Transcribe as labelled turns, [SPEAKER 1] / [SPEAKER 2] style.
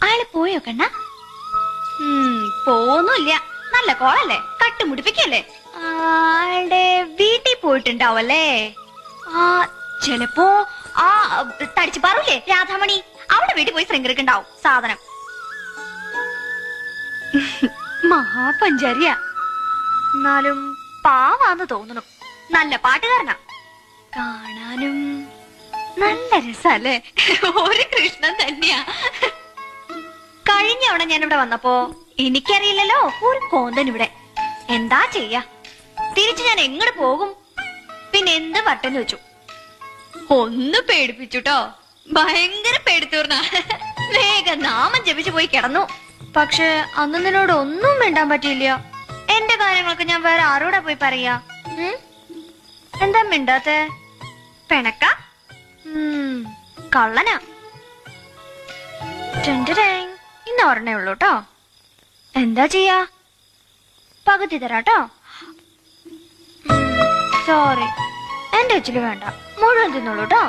[SPEAKER 1] അയാള് പോയോ കണ്ണ? പോന്നില്ല. നല്ല കോളല്ലേ, കട്ടുമുടിപ്പിക്കല്ലേ. അയാളുടെ വീട്ടിൽ പോയിട്ടുണ്ടാവല്ലേ. ചിലപ്പോ ആ തടിച്ചു പറൂലേ രാധാമണി, അവിടെ വീട്ടിൽ പോയി ശൃംഗരിക്കുണ്ടാവും സാധനം. മഹാപഞ്ചാരിയ, എന്നാലും പാവാന്ന് തോന്നണു. നല്ല പാട്ടുകാരനാ, കാണാനും നല്ല രസല്ലേ. ഒരു കൃഷ്ണൻ തന്നെയാ. കഴിഞ്ഞവണ ഞാനിവിടെ വന്നപ്പോ എനിക്കറിയില്ലല്ലോ ഒരു കോന്തൻ ഇവിടെ. എന്താ ചെയ്യാ, തിരിച്ചു ഞാൻ എങ്ങോട്ട് പോകും? പിന്നെ എന്ത് വട്ടെന്ന് വെച്ചു. ഒന്ന് പേടിപ്പിച്ചുട്ടോ, ഭയങ്കര പേടിത്തൂർന്ന. വേഗം നാമം ജപിച്ചു പോയി കിടന്നു. പക്ഷെ അന്ന് നിന്നോട് ഒന്നും മിണ്ടാൻ പറ്റിയില്ല. എന്റെ കാര്യങ്ങളൊക്കെ ഞാൻ വേറെ ആരോടാ പോയി പറയാ? എന്താ മിണ്ടാത്തെ? പിണക്ക? കള്ളനാ. ഇന്ന് ഒരെണ്ണേ ഉള്ളൂ ട്ടോ. എന്താ ചെയ്യാ, പകുതി തരാട്ടോ. സോറി, എന്റെ അച്ഛന് വേണ്ട, മുഴുവൻ തിന്നോളൂ ട്ടോ.